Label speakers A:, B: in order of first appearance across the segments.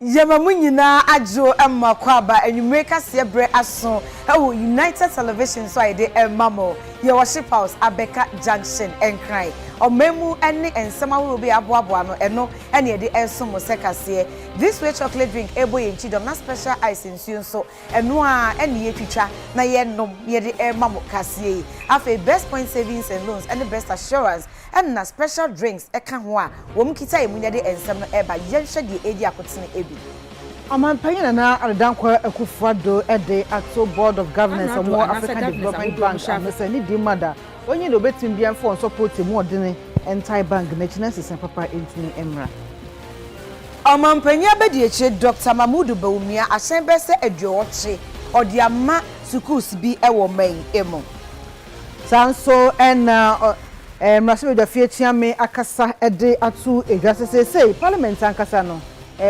A: Yamamunyina ajo emma kwaba enumreka sebre aso ewo United Television so ide emamo ye worship house Abeka Junction enkran omemu ene ensema wo bi aboabo no eno ene ye de ensomo sekase this way chocolate drink ebo ye nchidom na special ice nsuo so eno a ene ye twitwa na ye nom ye de emamo kase afa best point savings and loans and the best assurance and na special drinks eka ho a wom kita emunya de ensem no eba ye hwe de edi akotene ebi
B: Amanpanyin na Adutwumwaa Akufuado ede ato board of governance of African Development Bank amese ni di mada onye no betim bia for support mu odene entire bank na chinese papa entini emra
A: Amanpanyin abedi eche Dr. Mamudu Bawumia asen bese adwoche odiama schools bi ewo man emo
B: sanso en mrasebe da fiatia me akasa ede atu edwase say parliament ankasa no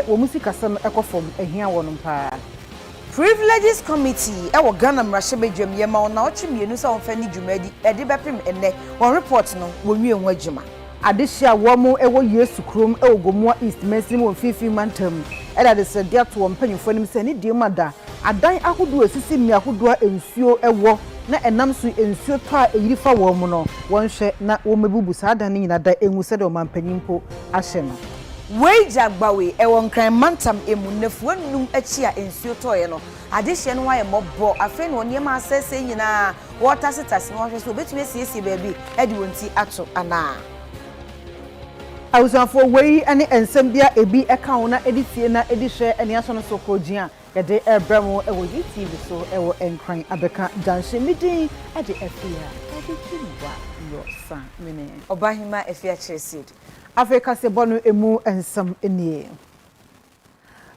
B: womusi kasa no ekofom ehia wonom pa
A: Privileges Committee ewo Ghana mrasebe dwam yema ona otwemienu se won fa ni dwumadi ede bepem enne won report no wonwie ho adwuma
B: adehia womo ewo Yesu krom ewogomoa East Muslim won fifi mantam eda de se dia to mpanyufo nim se ni die mada adan ahodo asisi mi ahodo ensuo ewo na enam so ensuo to a eyirifa womo no wonhwe na womebubu sa adan nyina da enwu se de o mampanyimpo ahye no
A: Weja gbawe ewon kran mantam emunefu anum achi a ensuo toye no adehye no waye mobbo afi no niema asese nyina water sitas no hwe so betumi asiesie baabi edi wonti ato ana
B: awusanfo wei ane ensem bia ebi eka wona editie na edihwe ene aso no sokogia yede ebramo ewo YouTube so ewo enkran Abeka Junction midin ede Afia Adutwumwaa Morosa mene
A: Obahima Afia Asiedu
B: Africa se bonu emu ensam enie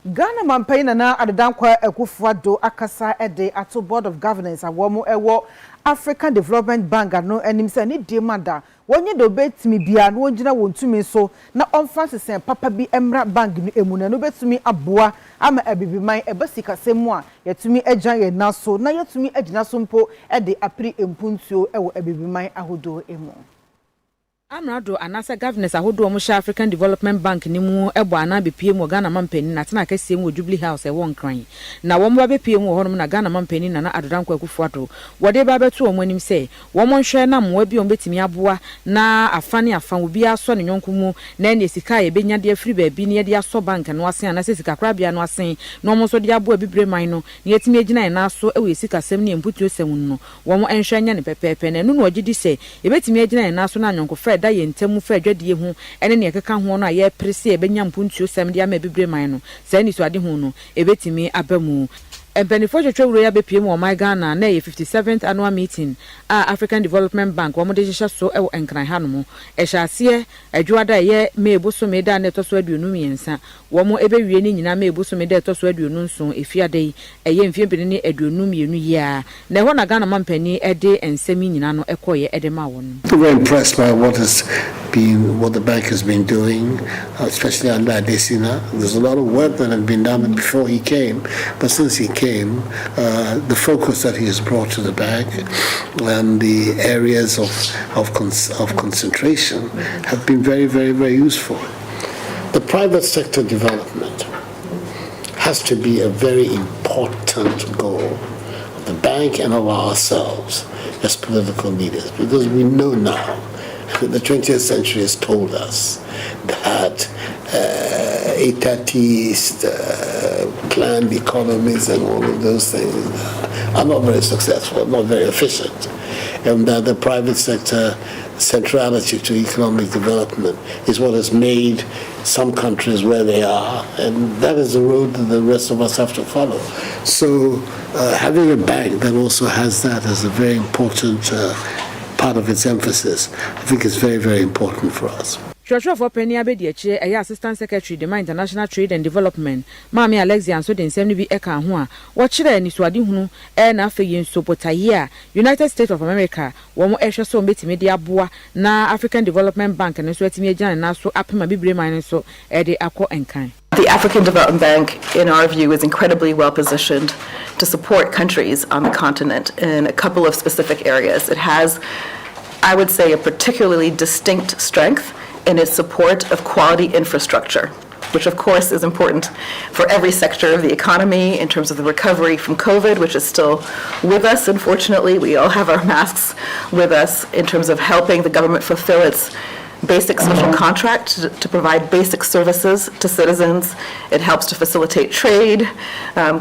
B: Ghana mampanyin na Adutwumwaa Akufuado akasa ede ato board of governance awomo ewo African Development Bank no enim se ni die mada wonye do betimi bia no ngina wontumi so na onfrancis papa bi emra bank no emu na no betumi aboa ama abibiman ebasika semu a yetumi agyan ye naso na yetumi agina so mpo ede apri empuntuo ewo abibiman ahodo emu
C: Amrado anasa governors ahodo omo sha African Development Bank ni mu ebo ana bepie mu Ghana mampani na tena kase mu Jubilee House e won kran na wo mo bepie mu honom na Ghana mampani na Adutwumwaa Akufuado wode ba beto omo anim se wo mo nhwe na mo bi on betimi aboa na afane afan obi aso ne nyonko mu na ne sika ye benya de afiri ba bi ne de aso bank no asen ana se sika krabia no asen no mo so de aboa bibreman no ne yetimi agina na aso ewe sika sem ne emputu sem no wo mo nhwe nya ne pepepe na no no ogidi se e betimi agina na aso na nyonko da ye ntemu fa adwadie hu ene ne ekeka ho no aye prese e benya mpuntuo sem de ama bibreman no sa ni so ade hu no e betimi abamu Benefit chotwe ya bepie mu my Ghana na 57th annual meeting African Development Bank wo mo de hye so e enkran ha no mo e hyase adwuada ye mebuso me da na to so aduonu miensa wo mo ebewie ni nyina mebuso me da to so aduonu nso efiade e ye mfie bene ni aduonu mienu ya na ho na Ghana mampani e de ensemi nyina no ekoye e de ma won.
D: Very impressed by what the bank has been doing, especially under Adesina. There's a lot of work that had been done before he came, but since he came, the focus that he has brought to the bank and the areas of concentration have been very, very, very useful. The private sector development has to be a very important goal of the bank and of ourselves as political leaders, because we know now the 20th century has told us that etatist planned economies and all of those things are not very successful, not very efficient, and that the private sector centrality to economic development is what has made some countries where they are, and that is the road that the rest of us have to follow. So having a bank that also has that as a very important part of its emphasis, I think is very, very important for us.
C: Joshua for Penny Abediache, Assistant Secretary, the International Trade and Development, Mami Alexia, and so the same be Eka Hua, watch there and Iswadi Hunu, and Afia Sopotaya, United States of America, one more extra so media boa, na African Development Bank, and so media and now so up my Bible minus so Eddie Aqua and Kind.
E: The African Development Bank, in our view, is incredibly well positioned to support countries on the continent in a couple of specific areas. It has, I would say, a particularly distinct strength in its support of quality infrastructure. which of course is important for every sector of the economy in terms of the recovery from COVID, which is still with us, unfortunately. We all have our masks with us in terms of helping the government fulfill its basic social contract to provide basic services to citizens. It helps to facilitate trade,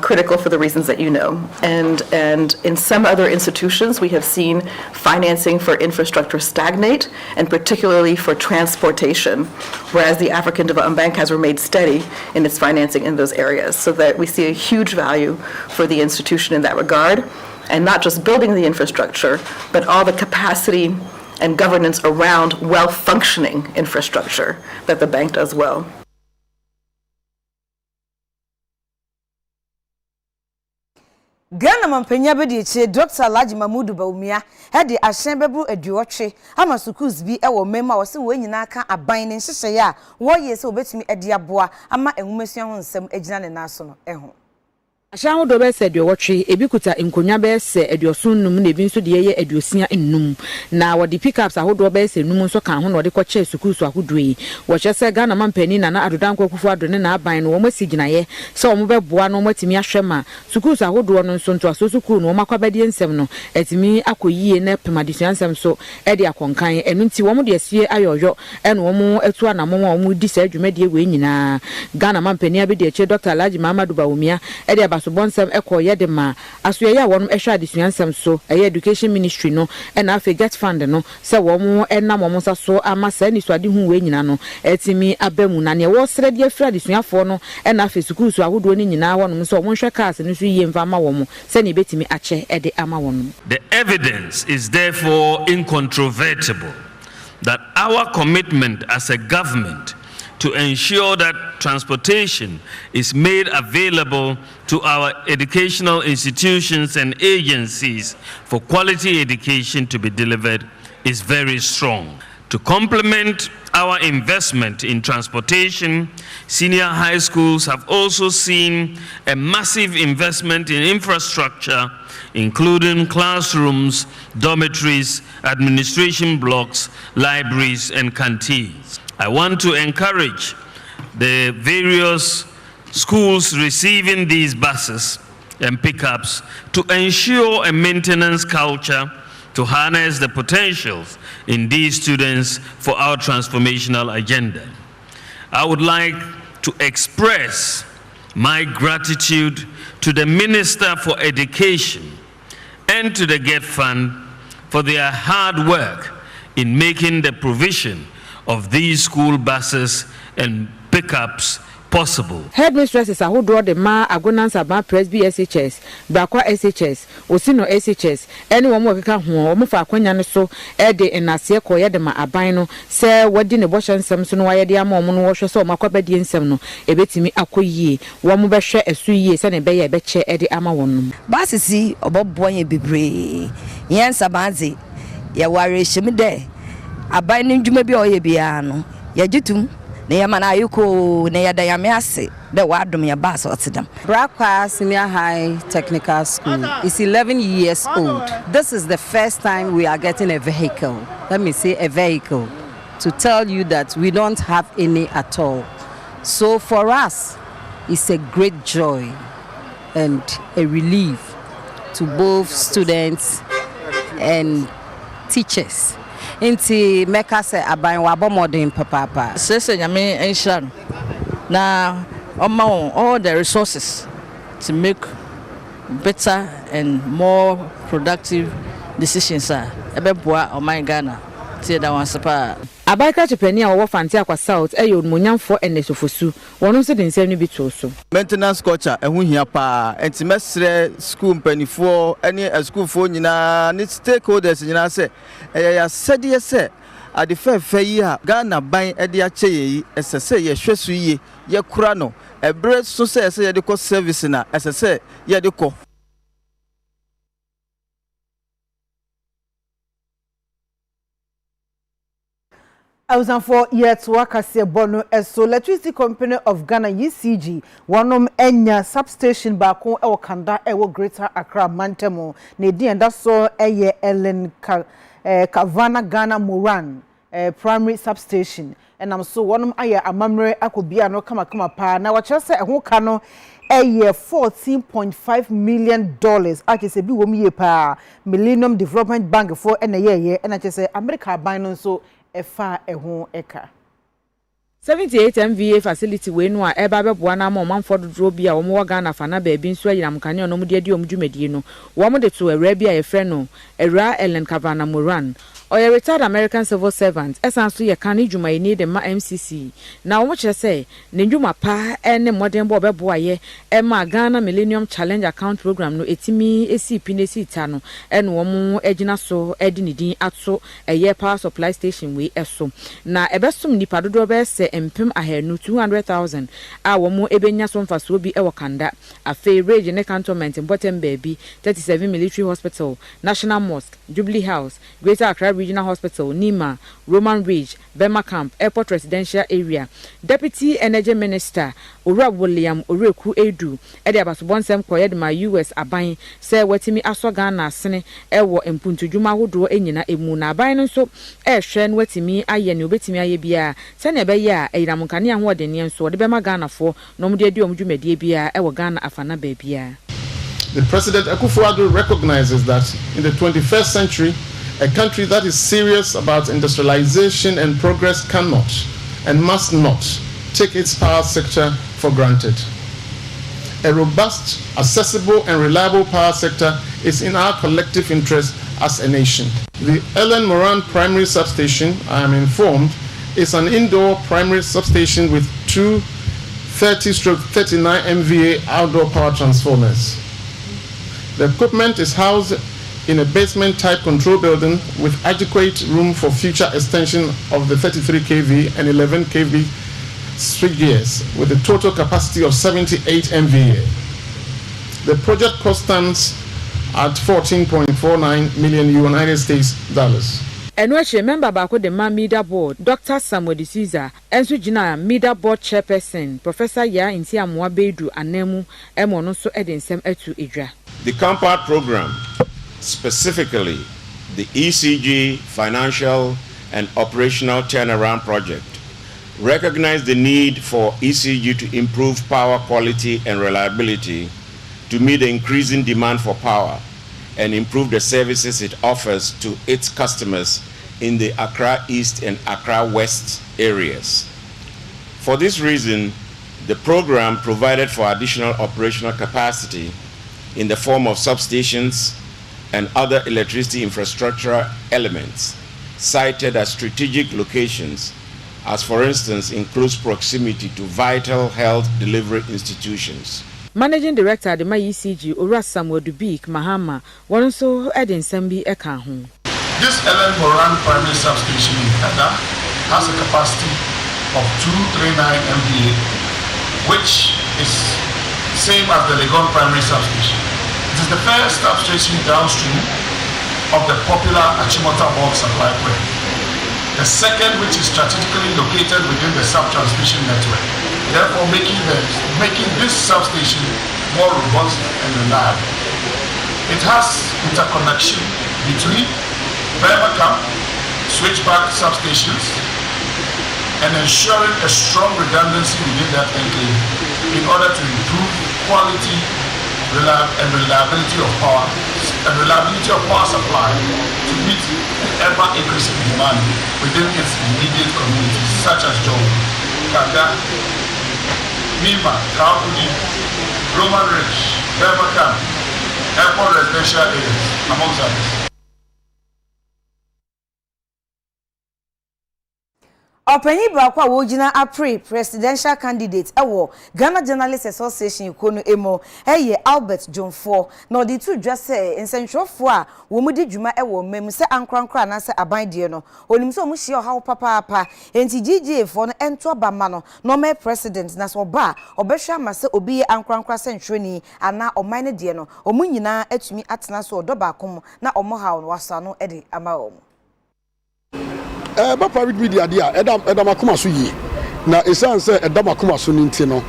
E: critical for the reasons that you know. And in some other institutions, we have seen financing for infrastructure stagnate, and particularly for transportation, whereas the African Development Bank has remained steady in its financing in those areas. So that we see a huge value for the institution in that regard, and not just building the infrastructure, but all the capacity and governance around well-functioning infrastructure that the bank does well.
A: Ghana mampanya be de che Dr. Alhaji Mahmoud Bawumia he de ahyen bebu aduotwe ama schools bi e wo mema wo se wo nyina ka aban ne nhyehyeye a wo ye se obetumi ade aboa ama enwumasua ho nsem agina ne naso no eho.
C: Ashawo do be se de wotwe ebi kuta nkonya be se aduosun num na ebi nso de ye aduosia nnum na wo de pickups ahodo be se num nso kan ho no de kwache schools ahodoe wo che se Ghana mampani na adodankwa kufu adone na aban no wo masigina ye se wo be boa no matimi ahwema schools ahodo no nso nto aso school no wo makwabade nsem no etimi akoyie na pemadisuan nsem so e de akonkan enu nti wo mo de asie ayoyo eno wo mo etu anamon wo mo di sa adwumade we nyina Ghana mampani abi de che Dr. Alhaji Mahmoud Bawumia e de so bonsam ekoye de ma asoye ya wonum ehwa adesuansam so education ministry no na afi get fund no se wom enam wom so ama sa ni so ade hu we nyina no etimi abamu na ne wo sre de afra adesuafo no na afi school so ahodo ni nyina wonum so won hwe cars no so yie mfa ma wom se ne betimi ache ede ama wonum.
F: The evidence is therefore incontrovertible that our commitment as a government to ensure that transportation is made available to our educational institutions and agencies for quality education to be delivered is very strong. To complement our investment in transportation, senior high schools have also seen a massive investment in infrastructure, including classrooms, dormitories, administration blocks, libraries, and canteens. I want to encourage the various schools receiving these buses and pickups to ensure a maintenance culture to harness the potentials in these students for our transformational agenda. I would like to express my gratitude to the Minister for Education and to the GET Fund for their hard work in making the provision of these school buses and pickups possible.
C: Headmistresses ahodo de ma agonansa ba presby SHS bakwa SHS osino SHS ene wo mo keka ho wo mo fa akwanya ne so e de enase ko ye de ma aban no se wadi ne boshe nsem so no waye de ama mo no wo hwe so ma kwabadi nsem no ebetimi akoyie wo mo behwe esu yie se ne be ye be che e de ama wonum
G: basisi obobo ye bebre yensa banze ye ware shim de aban ne ndwuma bi oye bia no ye gitum ne yamana ayuko ne yadayame ase de wadom ya bas otidam.
H: Brakwa Senior High Technical School is 11 years old. This is the first time we are getting a vehicle. Let me say a vehicle to tell you that we don't have any at all. So for us, it's a great joy and a relief to both students and teachers. Inti meka se aban wabo modern papa
I: sese nyame enhira na all the resources to make better and more productive decisions ebeboa oman Ghana tie da wansepa
C: abaika chepeni a wo fanti akwa south eyo monyamfo enesofosu wono se de nsem ni bito so
J: maintenance culture ehu hia pa enti mesre school mpanifo ene school fo nyina ni stakeholders nyina se ya sede se ade fefe yi a Ghana ban ede a cheyi esese ye hwesu yi ye kura no ebre so se ye de ko service na esese ye de ko
B: For yet wakase bono eso Electricity Company of Ghana UCG wanom enya substation bako e wakanda e wo Greater Accra Mantemo ne di enda so eye Ellen Kavana Ghana Moran primary substation enam so wonum aye amamre akobia no kama pa na wakyerɛ sɛ ɛho ka no ɛyɛ $14.5 million akese bi wom ye pa Millennium Development Bank for ɛna yɛyɛ ɛna kyerɛ sɛ America ban no nso ɛfa ɛho ɛka
C: 78 MVA facility we no a eba beboa na ma omanfo dodro bi a wo mo Ghana fa na ba bi nso ayiram kane onom de adi omdwumadi no wo mo de to awra bi a ye frɛ no Era Ellen Kavana Moran or a retired American civil servant esan so ye kan dwuma ni de ma MCC na wo mo kyerɛ sɛ ne dwuma pa ne modern bo beboa ye e ma Ghana Millennium Challenge Account Program no etimi esipi ne sita no ene wo mo agina so edi ne din ato eye power supply station we eso na ebesom nipa dodo be se empem ahenu 200,000 a wo mo ebenya so mfaso bi e wakanda Afia Rage ne cantonment bottom baby 37 military hospital National Mosque Jubilee House Greater Accra Regional Hospital Nima Roman Ridge Bema Camp Airport Residential Area Deputy Energy Minister Owura William Oreku Edu e de abasobonsem koyed ma US aban se watimi aso Ghana asene e wo empuntudwuma hodo enyina emu na aban no so e hwe no watimi aye ne obetimi aye bia se ne be ya eyiram kane ho de ne nso de bema Ghana fo no mo de adi omdwumadie bia e wo Ghana afana ba bia.
K: The President Akufo-Addo recognizes that in the 21st century, a country that is serious about industrialization and progress cannot and must not take its power sector for granted. A robust, accessible, and reliable power sector is in our collective interest as a nation. The Ellen Moran Primary Substation, I am informed, is an indoor primary substation with two 30/39 MVA outdoor power transformers. The equipment is housed in a basement-type control building with adequate room for future extension of the 33 kV and 11 kV switchgears with a total capacity of 78 MVA. The project cost stands at $14.49 million United States dollars.
C: Eno a member baako de ma media board Dr. Samuel Caesar enso gina media board chairperson Professor Ya Ntiamwa Bedu anemu emo no so edensem atu edwa.
L: The Compact program, specifically the ECG financial and operational turnaround project, recognized the need for ECG to improve power quality and reliability to meet the increasing demand for power and improve the services it offers to its customers in the Accra East and Accra West areas. For this reason, the program provided for additional operational capacity in the form of substations and other electricity infrastructure elements cited as strategic locations, as for instance in close proximity to vital health delivery institutions.
C: Managing Director de ECG Owura Samuel Dubik Mahama won so edin sambi eka ho.
M: This Ellen Moran primary substation in Kada has a capacity of 239 MVA, which is same as the Legon primary substation. It is the first substation downstream of the popular Achimota bulk supply point. The second, which is strategically located within the sub-transmission network, therefore making this substation more robust and reliable. It has interconnection between Burma Camp, switchback substations, and ensuring a strong redundancy within that enclave in order to improve quality and reliability of power supply to meet the ever-increasing demand within its immediate communities, such as Joe, Kaka, Mima, Kaukudi, Roman Ridge, Burma Camp, Airport Residential Areas, amongst others.
A: Openyi baako a wojina apre presidential candidate ewo Ghana Journalists Association ikono emo eye Albert Jonfo na odi tu dwase nsentwofo a wo mudi dwuma ewo mem se ankrankra na se aban de no onim se omuhie ohawo papa enti GGA fo no ento abama no no me president na so ba obehwa ma se obi ye ankrankra sentwoni ana oman ne de no omunyina atumi atena so odobakom na omohawo no wasano ede ama wo.
N: Ba private media dia edam akoma so yi na esan se edam akoma so ninti no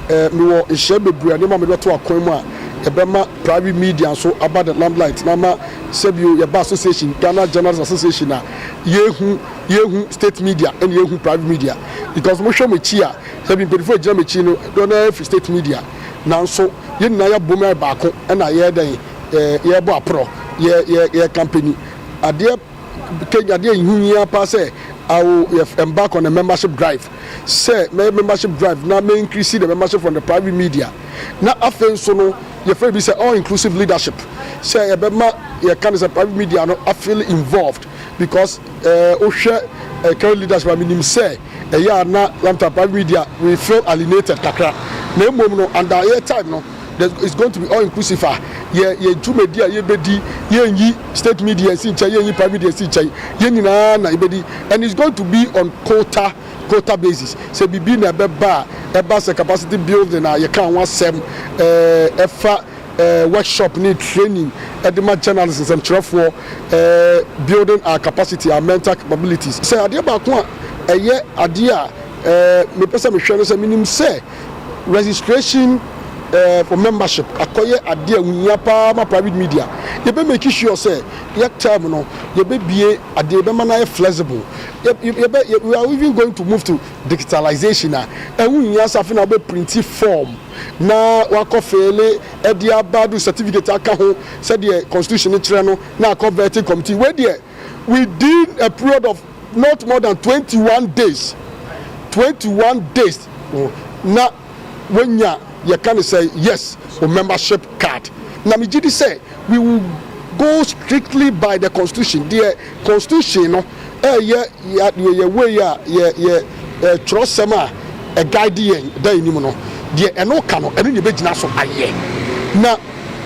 N: me wo ehye bebre ade ma me beto akwan mu a ebema private media so about the limelight na ma sebio ye ba association Ghana Journalists Association na yehu yehu state media and yehu private media because mo hwe mo chi a say bi before gina me chi no don na state media nanso ye na ya bom ba ko na ye dan ye bo apro ye company ade Kenya ade hunya pa say I will embark on a membership drive. Say my membership drive now may increase the membership from the private media. Now after so no your friend be say all inclusive leadership. Say ebema your can is a private media no I feel involved because share current leadership I mean say yeah na private media we feel alienated kakra. Na mom no under air time no it's going to be all inclusive. Ye media ye bedi ye state media si chai ye private media si chai ye nyina na ibedi and it's going to be on quota basis. So bibi na beba se capacity building na ye kan wasem efa workshop need training edema journalists and for building our capacity, our mental capabilities. Say ade ba ko eye ade a me pesa me hwe no say minim say registration for membership akoye ade awunya pa ma private media you be make sure say your term no you be bie ade be man flexible we are even going to move to digitalization na awunya safi na be print form na wakofele ade abadu certificate aka ho said the constitution ni kire no na converting committee we there within a period of not more than 21 days na when you can say yes or membership card. Now me did say we will go strictly by the constitution. The constitution no trust sama a guardian there ni mo no. The eno kano eno ni be gina so aye. Na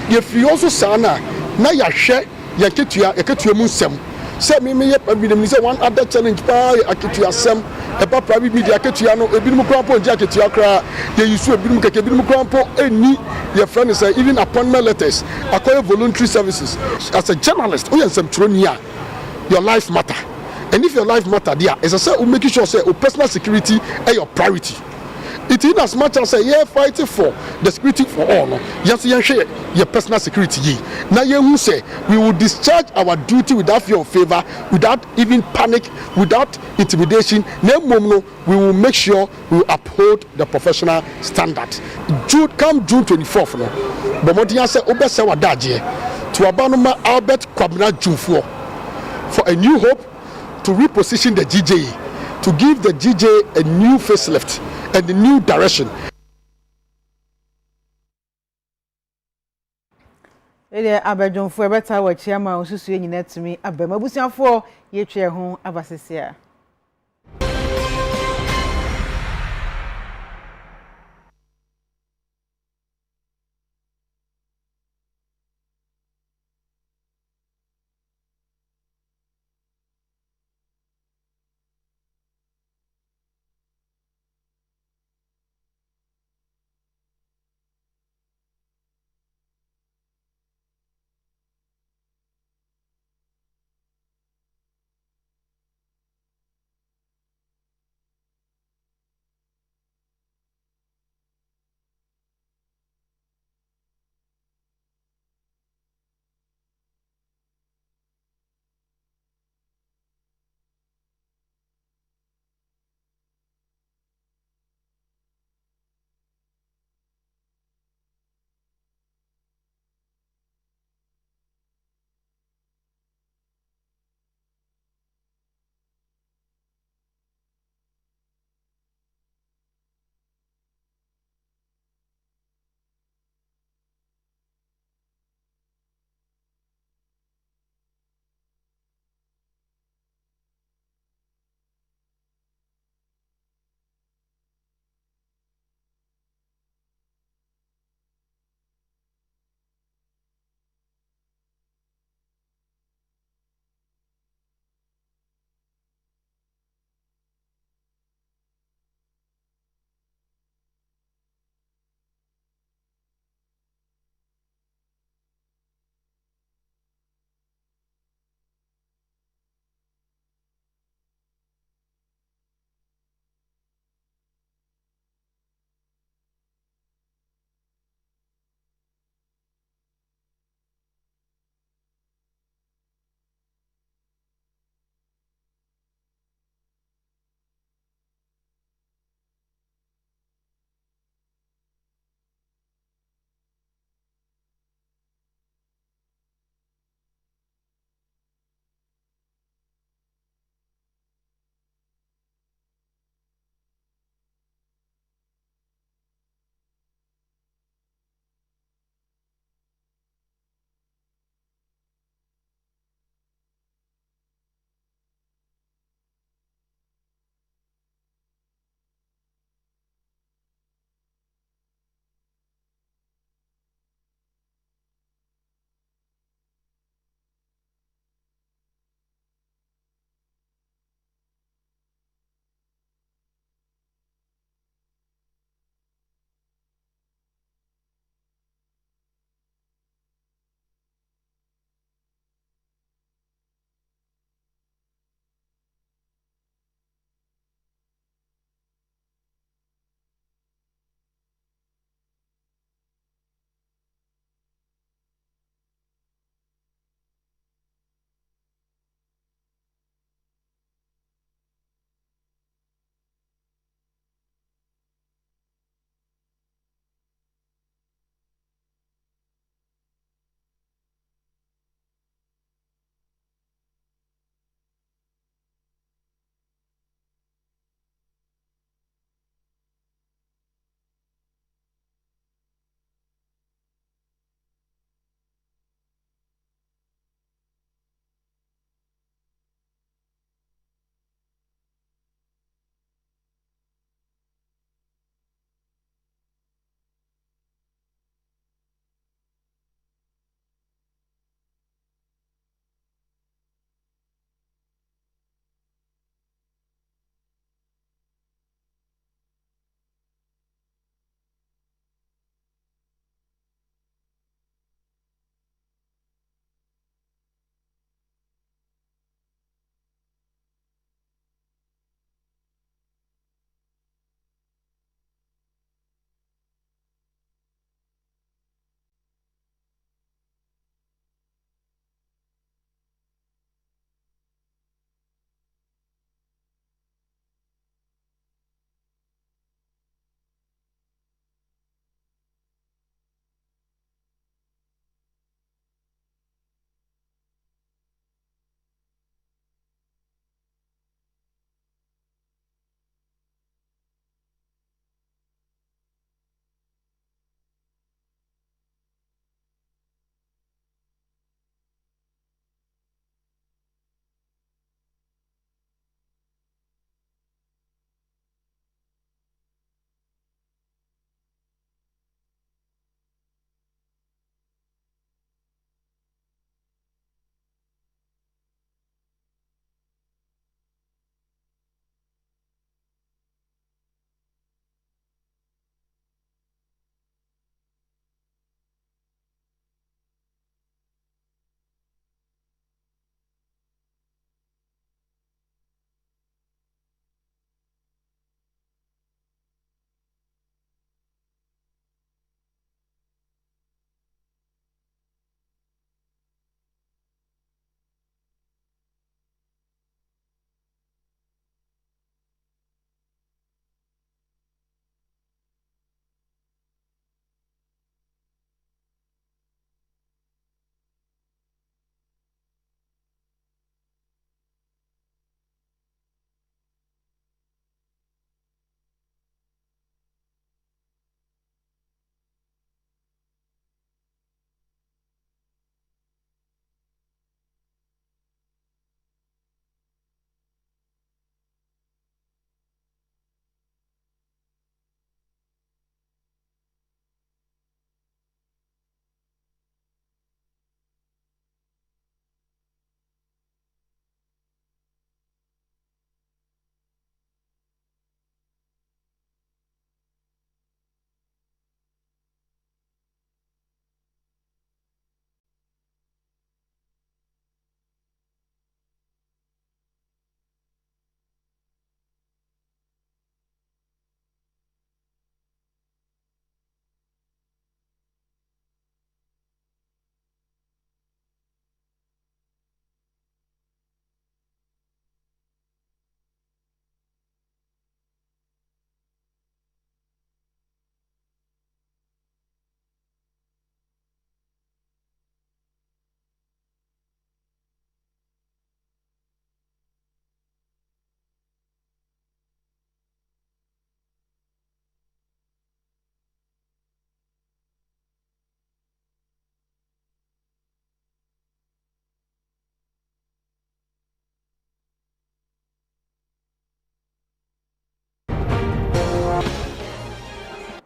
N: if you also sana na ya hwe ya ketua mu nsem. Say me ye say one other challenge pa aketua sem eba private media ketua no ebinim krampo nja ketua kra ye yisu ebinim keke ebinim krampo eni your friend is even appointment letters acquire voluntary services as a journalist o yensem tronia your life matter and if your life matter there is a say we make sure say your personal security is your priority. It in as much as say yeah fighting for the security for all no yes share your personal security now you say we will discharge our duty without fear or favor, without even panic, without intimidation. No, we will make sure we uphold the professional standard. Come June 24th no Bomodia say obese wadaje to abanoma Albert Kwabena Jumfo for a new hope to reposition the GJ, to give the GJ a new facelift and a new direction.
B: Ele abadwonfo ebeta wa chiama osusu enyina tumi abamabusiafo yetwe ho abasesia.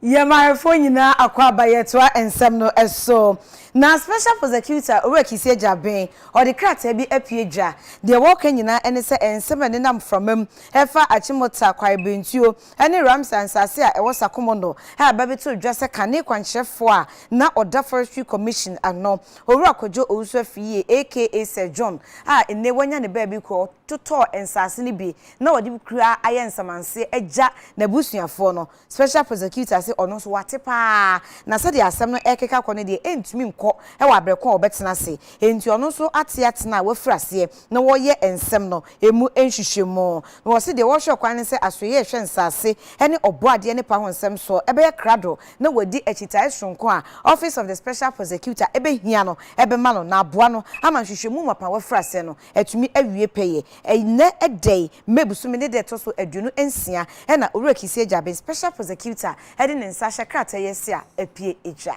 A: Yamarefo nyina akwaba yetwa ensem no eso. Na special prosecutor Owekisi Jaben or the krata bi apiedwa de woka nyina ene se ensem ne nam from efa achimota kwaibentuo ene Ramsan sase a ewo sakomono ha babeto dwa se kane kwanchefo a na Oda Forestry Commission ano owura kojo owusu afie aka Sir John a ene wanya ne ba bi ko toto ensase ne bi na odi kura ayensamanse eja na busuafo no special prosecutor se ono so wate pa na se de asem no ekeka kone de entumi nko e wa brekon obetena se enti ono so atiatena wafrase na wo ye ensem no emu enhwehwemo na wo se de wo hwe kwan se asoye hwe nsase ene oboade ne pa ho nsem so ebe ye krado na wadi achitai sonko a office of the special prosecutor ebe hia no ebe ma no na aboa no ama nhwehwemu mapa wafrase no etumi awie peye ene edei mebusumi ne de to so aduonu ensia na Owekisi Jaben special prosecutor ede ne nsa hye krata yesi a apie eja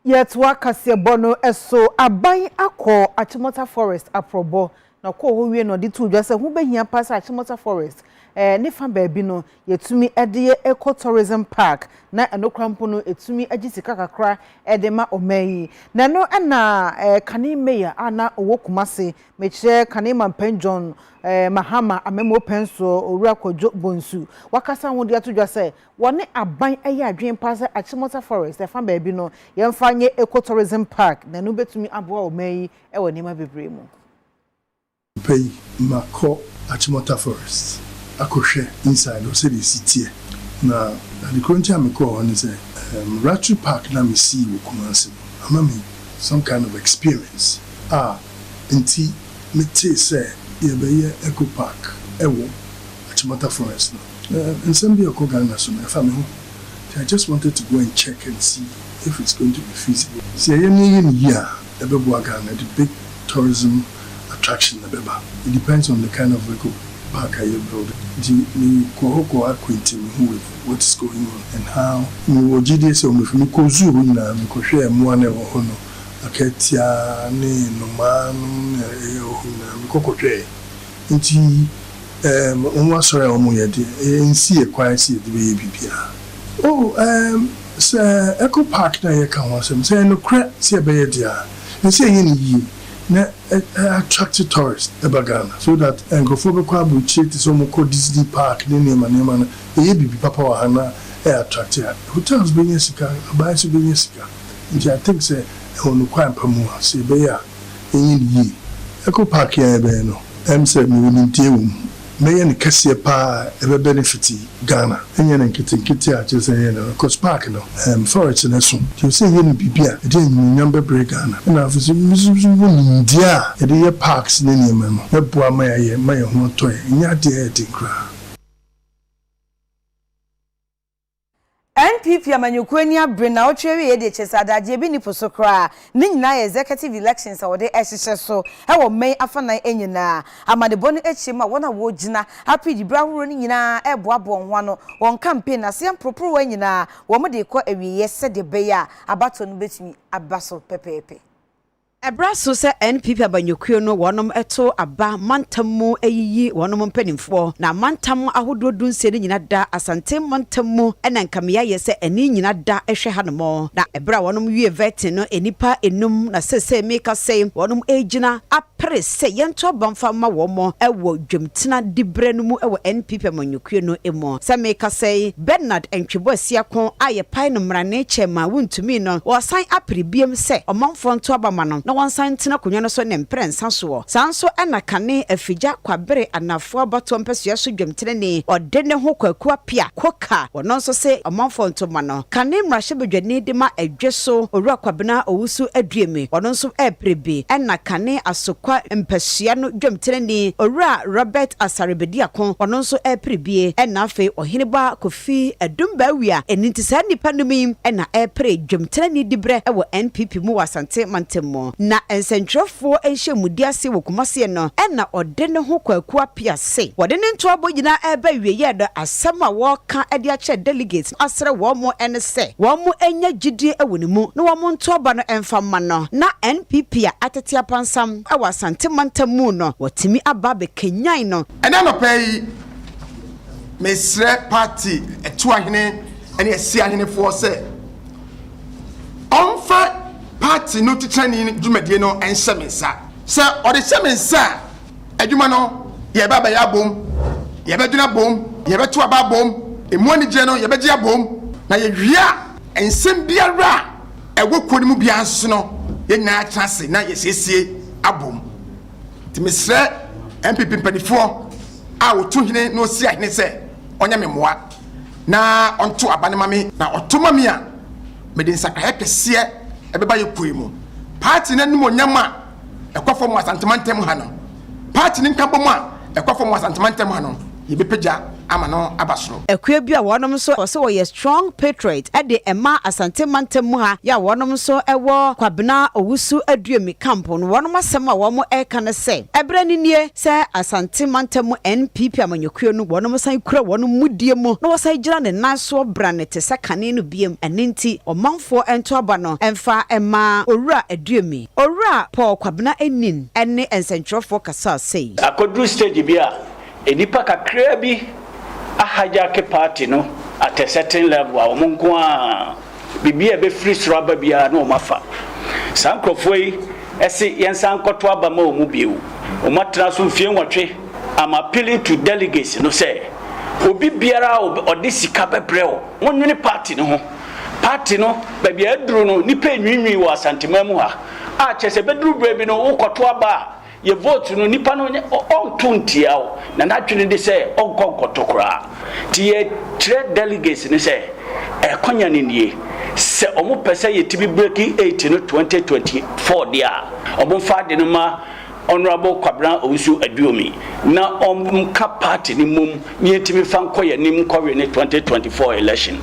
B: Yetwa kase bono eso aban akọ Achimota Forest aprobo na kọ ho wie no de tu dwa se hu behia pass Achimota Forest ne fa ba bi no yetumi ede ecotourism park na enokrampo no etumi agisika kakra ede ma omayi na no na kane meya ana owokumase mechire kane mampan John Mahama amemo penso owura kojo bonsu wakasa ho de atodwa se wone aban eye adwen pass Achimota Forest fa ba bi no yemfa nye ecotourism park na no betumi aboa omayi e woni ma bebre mu
O: pay mako Achimota Forest akoshe inside o se the city na the current am call on say Ratri Park na me see wo Kumasi amami some kind of experience nti me te say ye be eco park ewo Achimota Forest no and some be Ghana so me fa me ho I just wanted to go and check and see if it's going to be feasible see any year ebebo Ghana the big tourism attraction ebeba it depends on the kind of eco park I build the kohoko acquainting with what's going on and how we GD so me ko zoo na me ko hwe mo na wo ho no akatia ne no ma no e ho na me ko hwe nti onwa sore o mo ye de nsi e kwa si de be bibia so eco park na ye kan ho so say no kra si e be ye dia nsi ye ni yi na attract tourists Ghana so that Anglophobia kwabu check so moko Disney park ne nema na e bibi papa wa hana attract hotels be sika buy so be sika nti I think say onu kwa mpamu say be ya enyi yi eco park ya be no say me ni ntiewum me ne kase pa e benefit Ghana enye ne nkitinkiti a che say no cause park no forest na so you say ye ni bibia e dey nyamba bre Ghana na afuso mususu ni ndia e dey parks ne nema no e boa ma ye ho toy nya de dinkra
A: NPP amanyukwani abrena otwewe ye de chesadaje bi ni posokra ni nyina executive elections a wode ehihye so e wo men afana enyina amadebo no echima wona wo gina happy dibra horo ni nyina e boabo nwa no won campaign asem propro wa nyina wo mo de ko awiye se de be ya abato no betumi abaso pepepe
C: Ebraso se NPP abanyokuo no wonom eto aba mantamu eyiyi wonom mpanimfo na mantam ahodo dunse ne nyina da asante mantamu ena nkamya ye se eni nyina da ehwe hanemo na ebra wonom wie vetin no enipa enum na sese meka se wonom ejina apre se yento bamfa ma womo ewo dwemtena dibre no mu ewo NPP abanyokuo no emo se meka se Bernard Entwebo asiakon aye pai no mrane chema wuntumi no wo san apre biem se omanfo nto abama no na wansan tena konwa no so ne mprensa so sanso ana kane afija kwabere anafo abato mpesua so dwemtene ne ode ne ho kwaku apia koka wono so se amanfo ntoma no kane mrahye bedwane de ma adwe so owura kwabena owusu adueme wono so eprebe ana kane asokwa mpesua no dwemtene ne owura Robert Asarebedi akon wono so eprebe ana afi oheneba kofi adumba wia enintisa nipa numi ana epre dwemtene ne dibre ewo NPP mu wasante mantemo na ensentrofo ehye mudiase wo Kumase no na ode ne ho kwaku apiase wode ne nto abogina eba wieye do asem a wo ka ade a che delegates asre wo mo ene se wo mo enya gidie ewonimu na wo mo nto aba no emfama no na NPP a atete apansam awasante mantamu no wotimi aba be kenyan no
P: ene no pay mesre party etu ahene ene esi ahene fo se onfa party no titrani dwumadie no enhye mensa se ode hye mensa adwuma no ye baba ya bom ye beduna bom ye betu aba bom emu ani gye no ye begia bom na ye wia ensem biara ewo koni mu bia nso no ye nyina atrase na ye siesie abom ti mesre MPP mpanifo a wotu hene no si ahene se onya memoa na onto abane mame na otoma me a mede nsakra kese ebeba ye kuimu party na num onyama ekwafo mu asantemantam ha no party ni nka bomu a ekwafo mu asantemantam ha no yebepeja amano abasoro
Q: ekwe bia wonom so ose wo ye strong patriot ede ema asantemantam ha ya wonom so ewo kwabena owusu aduemi camp no wonom asem a womo eka ne se ebre ninie se asantemantam NPP amanyekuo no wonom san kura wonom mudie mu no wosan gira ne naso brane te sakane no biem enenti omanfo ento aba no emfa ema owura aduemi owura Paul kwabena enin ene ensentrofo kasa sei
R: akodru stage bia enipa kakra bi ahajake party no at a certain level a omonko a bibia be free sraba bia no mafa sankrofoi ese yensan koto aba ma omu biu omatra so fie nwotwe am appealing to delegates no say obi biara odi sika bebreo wonwene party no ho party no babia aduru no nipa enwinwi wo asantemamu ha a chese beduru brebi no ukoto aba ye vote no nipa no on tuntia o na natwene de say onkonkotokra ti ye tre delegates ni say ekonya ni nie se omo pese ye tibi breaking 8 no 2024 dia omo fa de no ma honorable Kwabena Owusu Aduomi na omka party ni mum ye tibi fan koye ni mkowe ni 2024 election.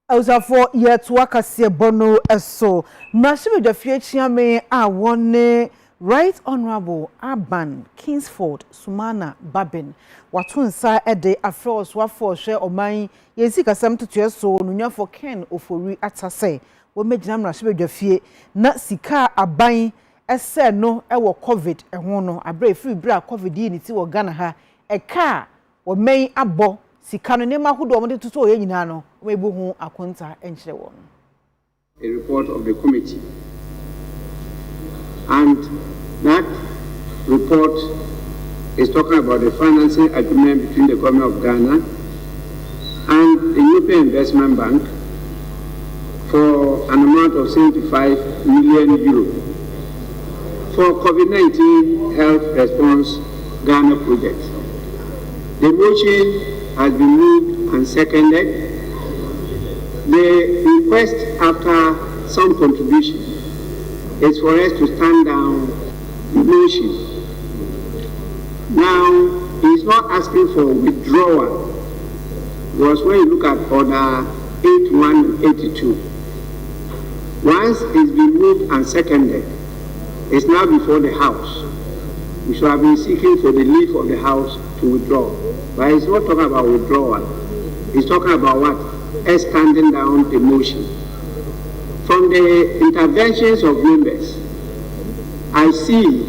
B: Ausafo yetu akasie bono eso mrashibe dafie chiame a wone Right Honorable Aban Kingsford Sumana Babin watunsa ede afros wafo hwe oman yesi kasam tutu so nunyafo Ken Ofori atase wo megina mrashibe dafie na sika aban ese no ewo covid eho no abre free bra covid yi ni ti wo Ghana ha eka wo men abo sika no nema hodo omde tutu oye nyina no webu hu akonta enchire won.
S: A report of the committee, and that report is talking about the financing agreement between the government of Ghana and the European Investment Bank for an amount of 75 million euro for COVID-19 health response Ghana project. The motion has been moved and seconded. The request after some contribution is for us to stand down the motion. Now, he is not asking for withdrawal, because when you look at order 81 and 82, once it's been moved and seconded, it's now before the House. We should have been seeking for the leave of the House to withdraw. But he's not talking about withdrawal. He's talking about what? Us standing down the motion. From the interventions of members, I see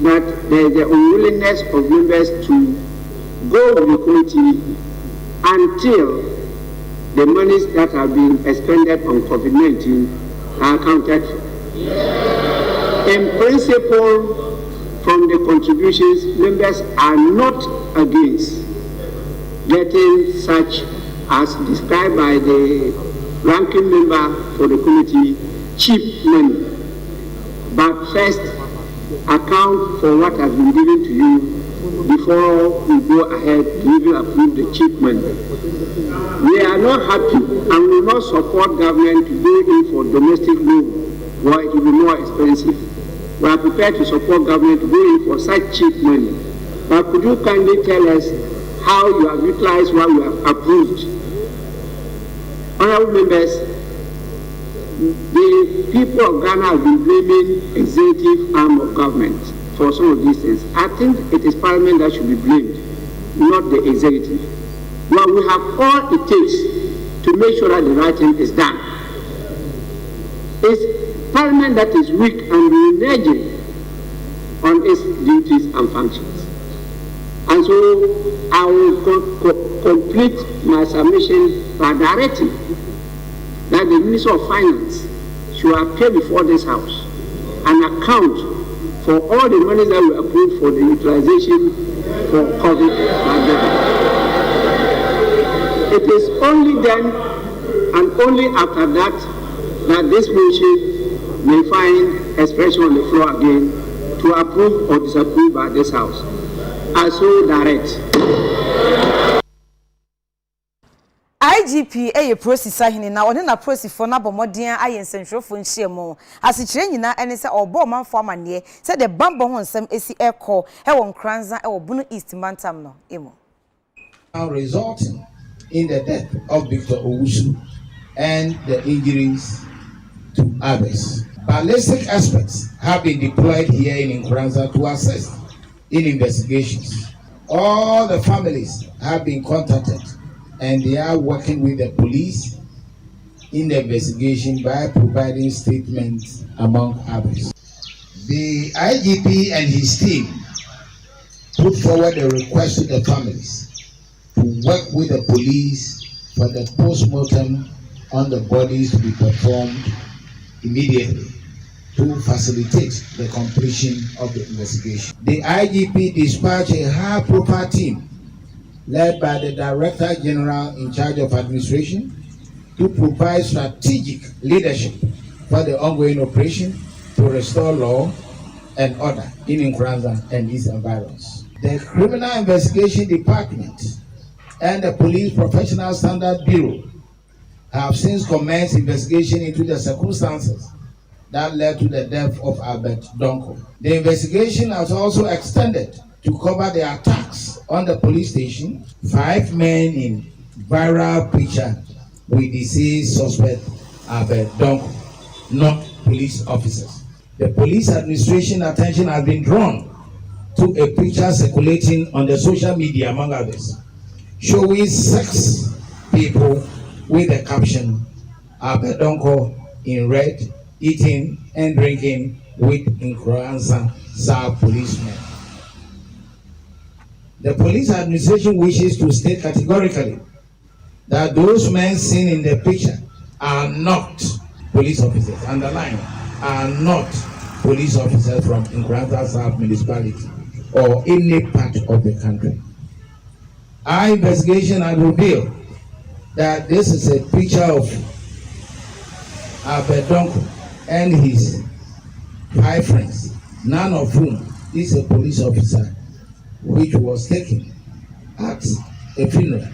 S: that there is the unwillingness of members to go with the committee until the monies that have been expended on COVID-19 are accounted for. In principle, from the contributions, members are not against getting such as described by the ranking member for the committee, cheap money. But first, account for what has been given to you before we go ahead to even approve the cheap money. We are not happy and will not support government to go in for domestic loan where it will be more expensive. We are prepared to support government to go in for such cheap money. But could you kindly tell us how you have utilized what you have approved? Honorable members, the people of Ghana have been blaming executive arm of government for some of these things. I think it is Parliament that should be blamed, not the executive. Well, we have all it takes to make sure that the right thing is done. It's Parliament that is weak and reneging on its duties and functions. And so I will complete my submission by directing that the Minister of Finance should appear before this House and account for all the money that we approved for the utilization for COVID pandemic. It is only then and only after that that this motion may find expression on the floor again to approve or disapprove by this House. I so direct.
A: IGP process ahini na one na process for na bomoden aye nsenthrofo nhyiemu asikyire nyina ene se obo manfo amane se de bambo ho nsem esi ekọ won kranza bunu east mantam no emo
T: resulting in the death of Victor Owusu and the injuries to others. Ballistic experts have been deployed here in Nkranza to assist in investigations. All the families have been contacted and they are working with the police in the investigation by providing statements among others. The IGP and his team put forward a request to the families to work with the police for the post-mortem on the bodies to be performed immediately to facilitate the completion of the investigation. The IGP dispatched a high-profile team led by the Director General in charge of administration to provide strategic leadership for the ongoing operation to restore law and order in Nkranza and its environs. The Criminal Investigation Department and the Police Professional Standard Bureau have since commenced investigation into the circumstances that led to the death of Albert Donko. The investigation has also extended to cover the attacks on the police station. 5 men in viral picture with deceased suspect Albert Donko, not police officers. The police administration attention has been drawn to a picture circulating on the social media, among others, showing 6 people with the caption Albert Donko in red, eating and drinking with Nkranza South policemen. The police administration wishes to state categorically that those men seen in the picture are not police officers. Underline, are not police officers from Nkranza South municipality or any part of the country. Our investigation has revealed that this is a picture of Albert Donko and his 5 friends, none of whom is a police officer, which was taken at a funeral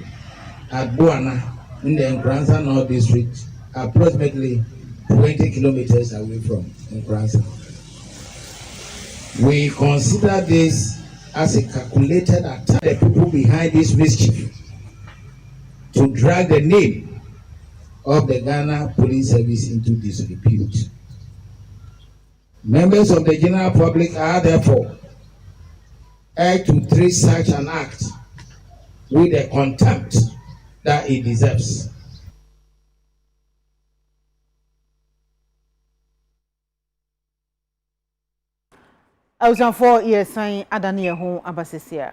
T: at Buana in the Nkranza North District, approximately 20 kilometers away from Nkranza. We consider this as a calculated attack on the people behind this mischief to drag the name of the Ghana Police Service into disrepute. Members of the general public are therefore urged to treat such an act with the contempt that it deserves.
B: I was on 4 years saying Adania home abasesia.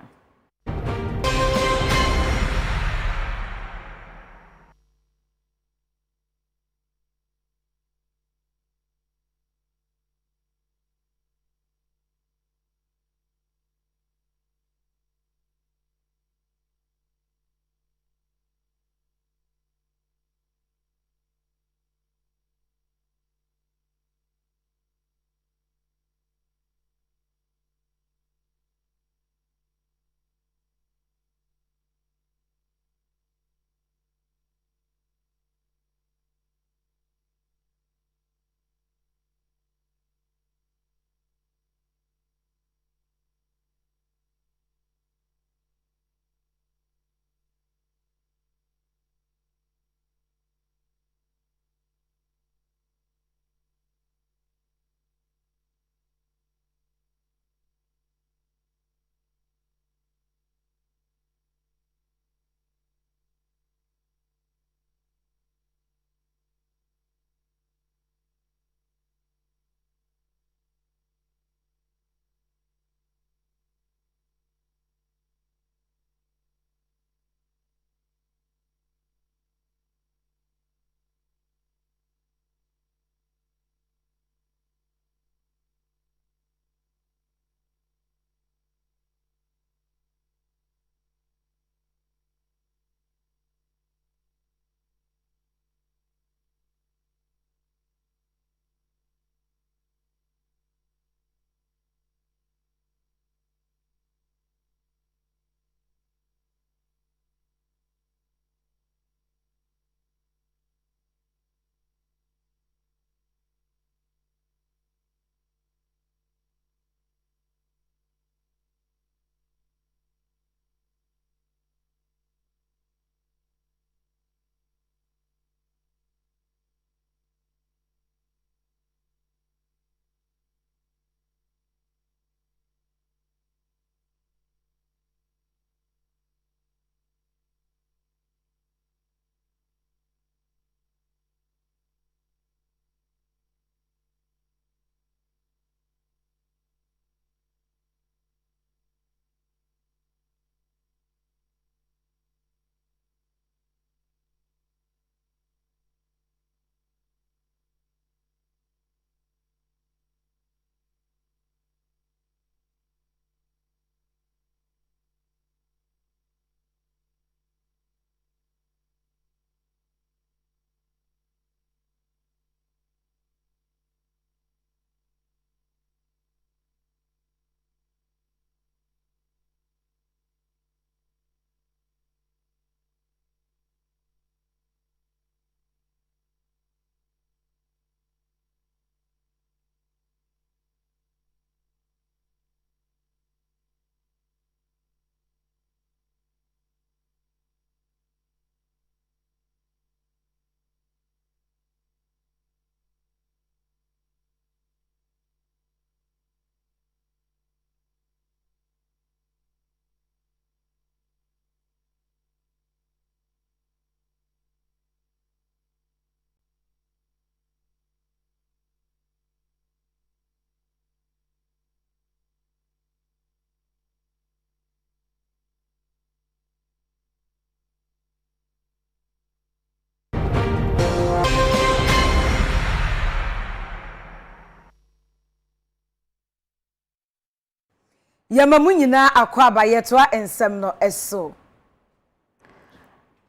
A: Yamamu nyina akwaba yetoa ensem no eso.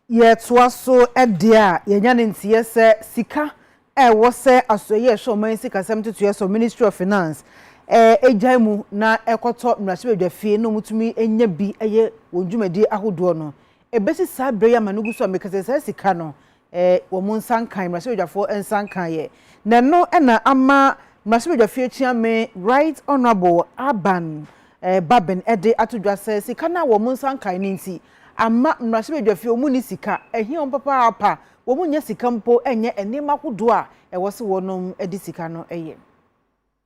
B: Yetoa so edia yenya ntie se sika wo se asoye shoman sika 72 years of Ministry of Finance ejaimu na ekoto mrashibedwafie no mutumi enya bi eye wonjumadi ahodo no ebesi sabre ya manugu so mekase se sika no wo munsankan mrashibedwafo ensankan ye na no na ama mrashibedwafie chiame Right Honorable Aban Baben ede atudwa se sika na wo munsankan ninti ama mrashibedwafie omuni sika ehia papa apa wo munya sika mpo enye enema kodo a wo se wonom edi sika no eye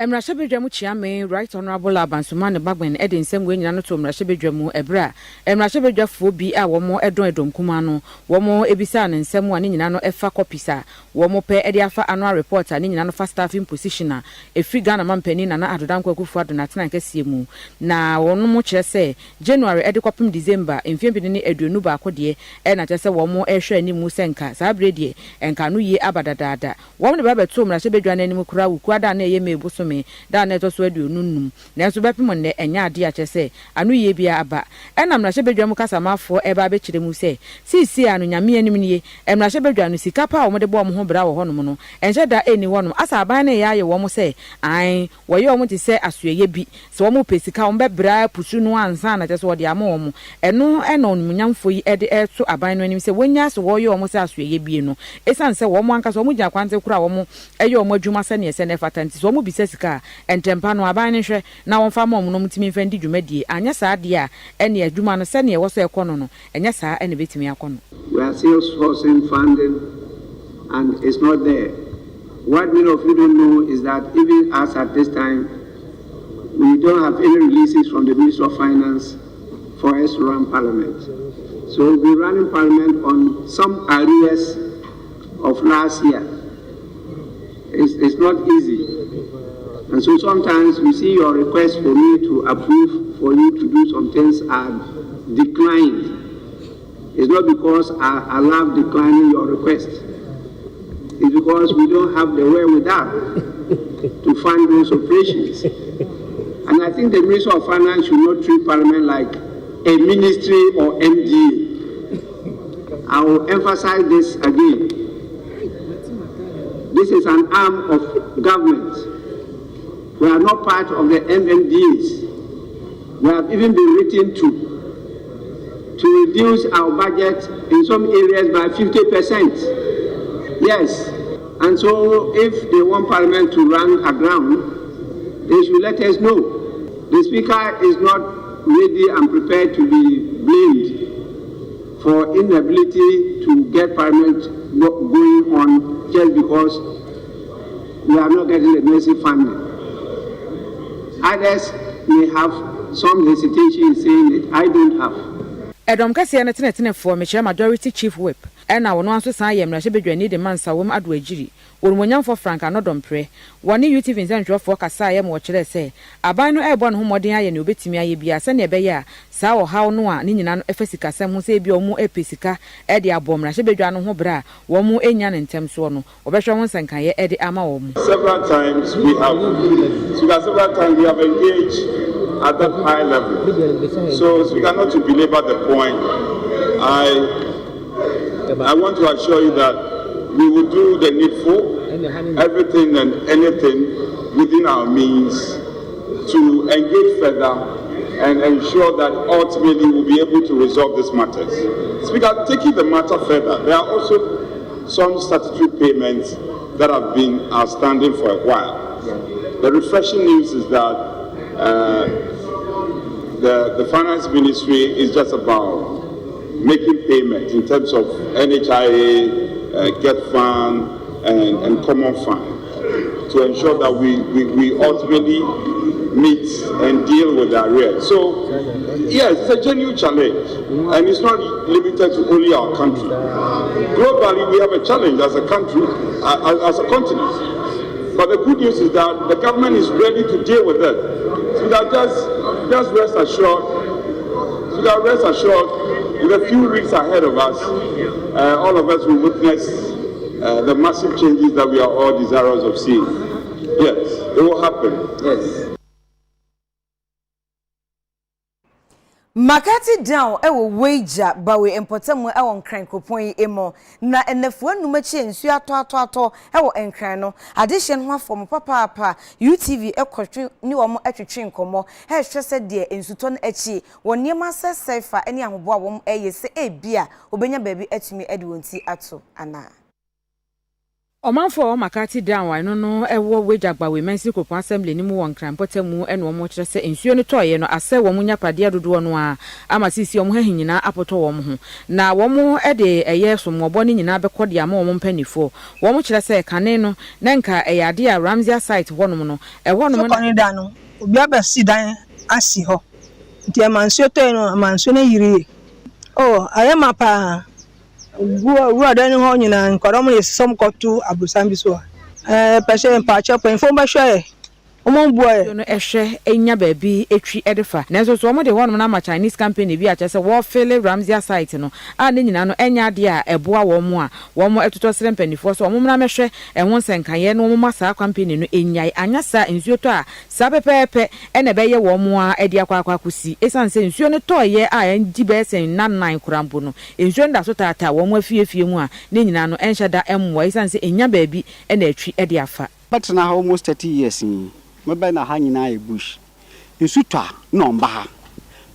C: Emrashebedwamu chiame Right Honorable Abansumane Bagben ede nsem we nyina no to emrashebedwamu ebra emrashebedwafo bi a wo mo edon kuma no wo mo ebisa ne nsem a ne nyina no efa kopisa wo mo pe ede afa annual report a ne nyina no fa staffing position a efri Ghana mampani na Adodankwa Akufo Addo na tena nkese mu na wono mo kire se January ede kopim December emfiempi ne aduonu ba akode e na tese wo mo ehwe animu senka saa brede enka no ye abadadada wo mo ne ba beto emrashebedwana animu kura wukuada na eye mebu da na to so aduonu num na enso bepem ne enya ade a chese anu ye bia aba ena mrashebedwam kasamafo eba be kire mu se sisi anu nyame anim nie emrashebedwanu sika pa wo de bo mo ho bra wo honom no enje da eni wonom asa aban na ya ye wo mo se ai wo ye wo mo ti se asoye bi se wo mo pesika wo be bra pusu no ansa na chese wo de ama wo mo eno ena onumunyamfo yi ede eto aban no anim se wonya se wo ye wo mo se asoye bi no esan se wo mo anka so wo gya kwante kura wo mo eye wo mo adwuma se ne se ne fatanti so wo mo bisese entempa no aban ne hwe na wonfa ma omo no mutimi mfa ndi dwumadie anya saa de a ene adwuma no se ne wo so ekono no enya saa ene betimi akono.
S: We are still sourcing funding and it's not there. What many of you don't know is that even us at this time we don't have any releases from the Ministry of Finance for us to run Parliament. So we'll be running Parliament on some areas of last year. It's not easy. And so sometimes we see your request for me to approve, for you to do some things are declined. It's not because I love declining your request. It's because we don't have the wherewithal to fund those operations. And I think the Minister of Finance should not treat Parliament like a ministry or MDA. I will emphasize this again. This is an arm of government. We are not part of the MMDs. We have even been written to reduce our budget in some areas by 50%. Yes. And so if they want Parliament to run aground, they should let us know. The Speaker is not ready and prepared to be blamed for inability to get Parliament going on just because we are not getting the necessary funding. Others may have some hesitation in saying it. I don't have.
C: Edom kase na tene for me majority chief whip ena wono anso san ye mrashebedwani de mansa wom ado agiri orumonyamfo Frank anodom pre woni UTV nzantwofo kasa ye mo kire se aban no ebo no homoden aye ne obetimi aye bia se ne ebe ya sa wo haw no a ne nyina no efesika sem ho se bi omu epesika e de abom mrashebedwa no ho bra wo mu enya ne ntem so no obehwe ho nsankan ye e de ama wo mu.
L: Several times we have engaged at that high level. So we cannot to belabor the point. I want to assure you that we will do the needful, everything and anything within our means to engage further and ensure that ultimately we'll be able to resolve these matters. Speaker, taking the matter further, there are also some statutory payments that have been outstanding for a while. The refreshing news is that the Finance Ministry is just about making payments in terms of NHIA, Get Fund, and Common Fund to ensure that we ultimately meet and deal with the arrears. So, yes, it's a genuine challenge, and it's not limited to only our country. Globally, we have a challenge as a country, as a continent. But the good news is that the government is ready to deal with it. So that just rest assured. In the few weeks ahead of us, all of us will witness the massive changes that we are all desirous of seeing. Yes, it will happen. Yes.
A: Makati down ewo wager bawe importamu ewo nkran kopon emo na enefu anumachi ensu ato ewo nkran no addition ho afom papa UTV ekotwe ni wo mo atwetwe nkomo he hwese de ensuto no achi woniema sesefa eni ahobo a wo eyese ebia obenya baabi atumi ade wonti ato ana
C: Omanfo Makati down why no ewo wejagba we mensi kopon assembly ni mu won krampotamu ene wo mo kire se ensuo no toye no ase wo mo nyapade dodo no a ama sisi wo mo hanyina apoto wo mo ho na wo mo ede eye somobo ni nyina bekode ama wo mo mpanifo wo mo kire se kane no na nka eyade a Ramzia site wo no ewo no
U: no da no obi abesi dan asi ho nti amansuo toye no amansuo na yiri oh ayama pa Gua dani ho nyina nkorom yesom kotu abusambi so pese mpacha po info share omombuo
C: no ehwe enya baabi etwi edefa nanso so mo de won na ma Chinese company bi a chese wo fele Ramzia site no a ne nyina no enya de a eboa wo mo a wo mo etoto sere mpanifo so wo mo na mehwe ehon senkaye no mo masa company no enyai anyasa nsuo to a sa pepepe ene beye wo mo a edi akwa kusi esanse nsuo no toye a enji be sen nan kurampo no nsuo nda so tata wo mo afie mu a ne nyina no enhya da emwa esanse enya baabi ene atwi edi afa
V: but na almost 30 years mebe na hanyina e bush nsutwa no mba ha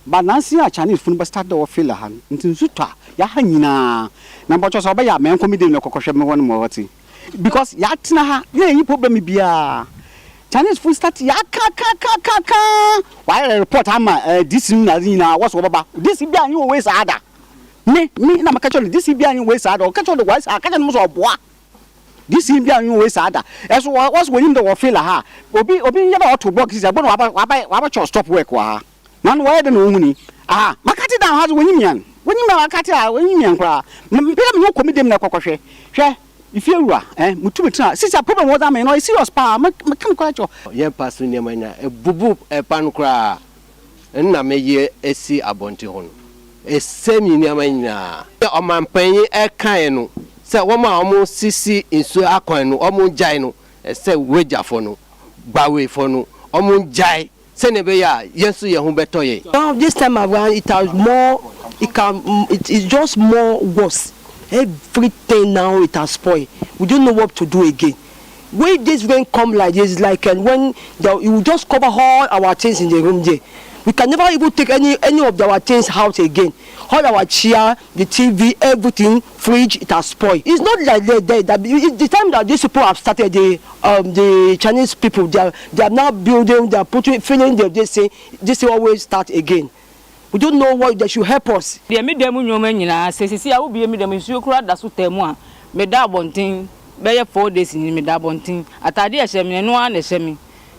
V: ba nansi a Chinese funu be start the feel ha nti nsutwa ya hanyina na bocho so be ya men komide no kokohwe me won mo wati because ya tena ha ye yi problem bia Chinese funu start ya ka why report ama this na what's baba this bia anyi we sa ada me na makacho this bia anyi we sa ada o kacho the wise akacho no so boa this in bia you we sada eso was when the feel ha obi nyaba auto box is agbo waba cho stop work wa nan why the no huni Makati down has when you Makati when you kra mpela me komi dem na kokohwe hwe ifiewura mutu tina sisi problem was am no serious pa me kan kwa cho
W: ye pass ni manya ebubu pan kra nna meye esi abonti ho no esemi ni amanya o mampan e kan no se woma omo sisi insu akwan no omo jai no se weja fo no gbawe fo no omo jai se ne be ya yensu ye hu beto ye.
U: This time around it's just more worse. Everything now it has spoiled. We don't know what to do again. When this rain come like this, like when you will just cover all our things in the room there. We can never even take any of our things out again. All our chair, the TV, everything, fridge, it has spoiled. It's not like the time that these people have started, the Chinese people, they are now building, they are filling, they say this will always start again. We don't know what they should help us.
X: The medium woman, says, I will be a medium, you crowd that's what they want. Made that one thing, bear 4 days in me that one thing. At idea, semi, no one is semi.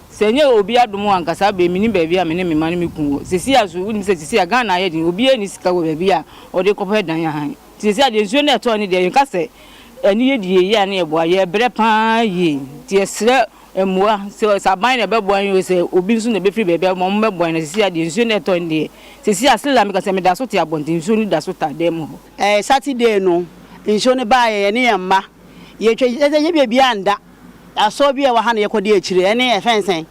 X: Senye obi adumu ankasa be mini baby a mene me mane me kunwo sesi aso woni se sesi aga na ye din obi ani sika wo baby a o de kopɛ dan ya han sesi ade nsuo na eto ni de yin ka se ani ye die ye na ebo ye bre pa ye tie sre emua se saban na be bo an yo se obi nsu na be free baby mo mo be bo na sesi ade nsuo na eto ni de sesi asela me ka se me da so te abonti nsuo ni da so ta dem ho
U: Saturday no nsuo ne ba ye ne yamma ye twa ye baby anda aso bia wa ha na yekodi akire ene efensen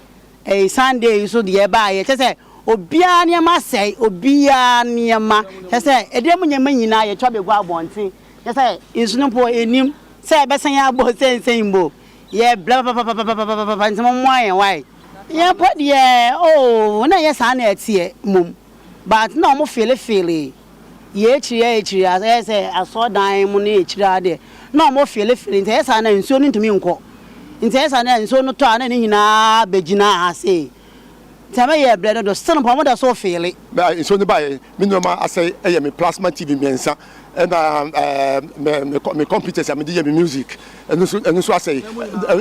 U: Sunday so de ba ye tese obia ne ma sei obia ne ma tese edem nyama nyina ye twa begwa abonten tese insunu po enim se be sen ya bo sensen bo ye bla bla bla nsemo moye why ye podi ye na ye sa na etie mum but na mo feel ye chiri as say aso dan mu na echira de na mo feel nte sa na nsuo ni ntumi nko Intesa na nso no to ana ni nyina begina ase tama ye bread do still po mo da so feel
P: ba nso ni ba ye me no ma ase eye me plasma TV mensa me computers am dey me music enso ase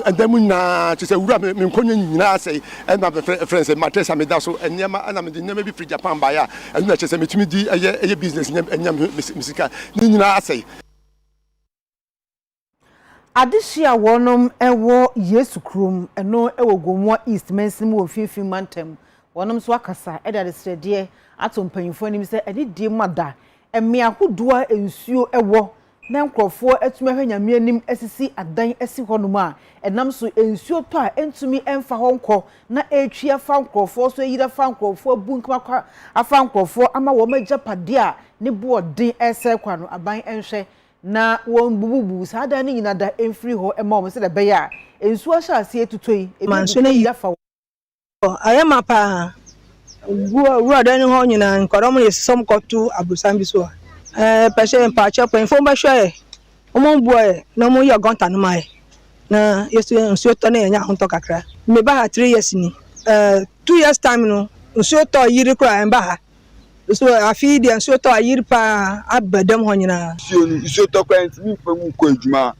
P: and dem na che wura me nkonye nyina ase and na friends matress am da so enema ana me nyama bi free Japan ba ya and na che se metumi di eye business nyam musika ni nyina ase
B: Adishia wonom ewo Yesu krum eno ewo Gomwa East mensim wo finfin mantem wonom so akasa eda de srede ato mpanyimfo anim se ade die mada eme ahodoa ensuo ewo na nkrofo etumi hwanya mianim esisi adan esi honum a enam so ensuo to a entumi emfa honko na etwi afa nkrofo so yira fa nkrofo bunkma afa nkrofo ama wo magapade a ne boodin ese kwa no aban enhwe na won bububu saa da ne nyina da emfiri ho ema wo se de be ya ensuo sha ase etutoi
D: manso na yira fa ayama pa wura da ne ho nyina nkorom ne som kotu abusan bi so person pa chepo info ba hwe omo boy na mo ye gonta no mai na yesu nsuo to na nya ho to kakra me ba ha 3 years ni 2 years time no nsuo to yiri kra en ba ha so afi de nsuo to yiri pa abadam ho nyina
E: nsuo to kwa ntimi pa mu ko adwuma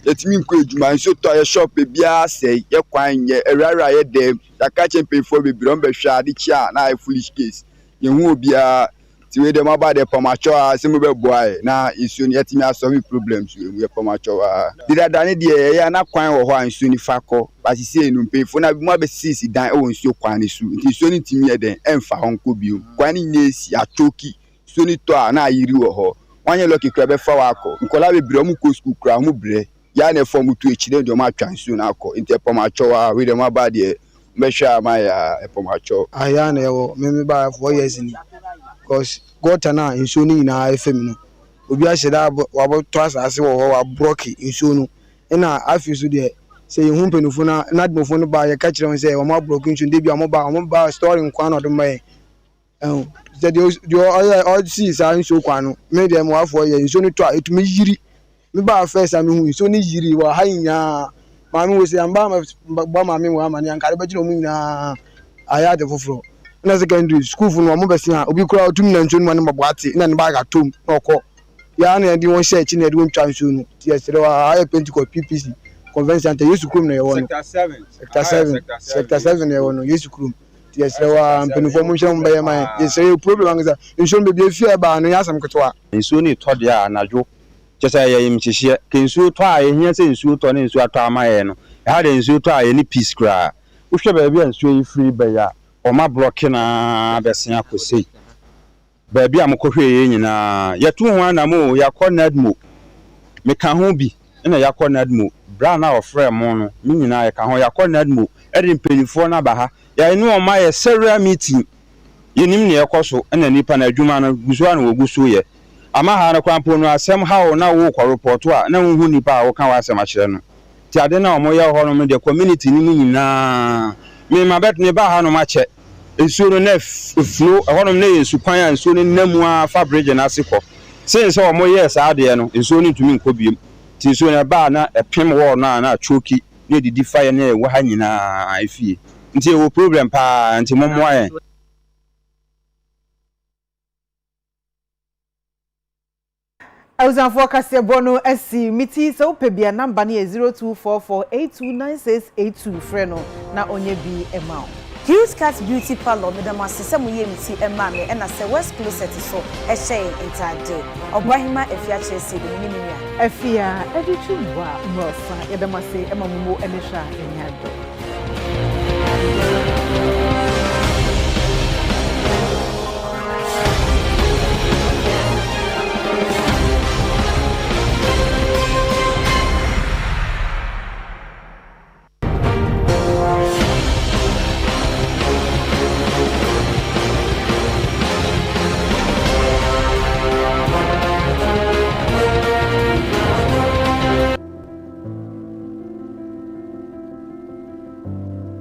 E: yetimi nko adwuma nsuo to ye shop bia sei ye kwan ye erara ye dem aka champion for be bron be hwa ade chia na foolish case ye hu obia ti we dem about the pomacho asem be boy na nsuo ni yetimi asolve problems we pomacho dida dane de ya na kwan wo ho nsuo ni fakọ basisi enu mpefo na bi mo be sisi dan o nsuo kwan ni su nsuo ni timi eden emfa honko bio kwan ni nesi atoki nsuo ni to a na ayiri wo ho wanye lucky kra be fa wako nkola be biro mu ko school kra mu bre ya na form tu echire de ma twa nsuo na akọ inte pomacho we dem about the mesha ma ya pomacho
F: aya na yo me ba 4 years ni because gota na nsuo ni na efem no obi a sheda wabo to asase wo ho wa broke nsuo no na afi so de say hu mpenufo na nadmofo no ba ye ka kire won say wo ma broke nsuo de bi mo ba story nkwa no do mai the all see sa nsuo kwa no me de mo afọ ye nsuo ni to a etumi yiri me ba first am hu nsuo ni yiri wa hanya maami wo say amba ba maami wo amani ankare ba jino mu nyina aya de foforo na secondary school fu no mo besi ha obi kura otum na nsuo no ma boate na ne ba ga tom okọ ya na di won share chi na di won twa nsuo no ti esere wa aya Pentecost PPC convention center Yesu krum na ye wono sector 7 ye wono Yesu krum ti esere wa mpenufo mo hwe mo ba ye man esere problem angza nsuo be bi afia ba no ya sam ketwa
G: nsuo ni to de anajo chesa ye yim chihie ke nsuo to a ye hia se nsuo to na nsuo ato amaye no ha de nsuo to a ye ni peace kra wo hwe ba bia nsuo yi free ba ya o ma block na besia akosei ba bia mkohwe ye nyina yetu ho na mo yakonadmo meka ho bi na yakonadmo bra na ofre mo no mi nyina ye ka ho yakonadmo eri mpelifo na ba ha ya enu o ma ye serial meeting yenim ne yekoso na nipa na adwuma no guso na woguso ye ama ha na kwampo no asem ha na wo ko report a na hu nipa a wo kan wa asem a kire no ti ade na o mo ye ho no de community ni nyina me mabet ne ba ha no ma che ensuo no flow ahonom na yensu kwan a ensuo no namu a fabrige na asekọ since o mo yes ade no ensuo no ntumi nkọ biem ti ensuo na ba na epem wo na choki na didi fire na ewa ha nyina afie nti wo problem pa nti mommo aye
B: Awuzanfo kase bono esi miti so pebia number na 0244829682 freno na onye bi emao
A: Hughes Cat Beauty Parlor Madam Asesemu Yemiti Emame and as a West Closet so a shame entire Obahima Afia Chelsea the Minimia.
B: Afia Adutwumwaa Morosa Yedamase Emamumo Enisha Enyado.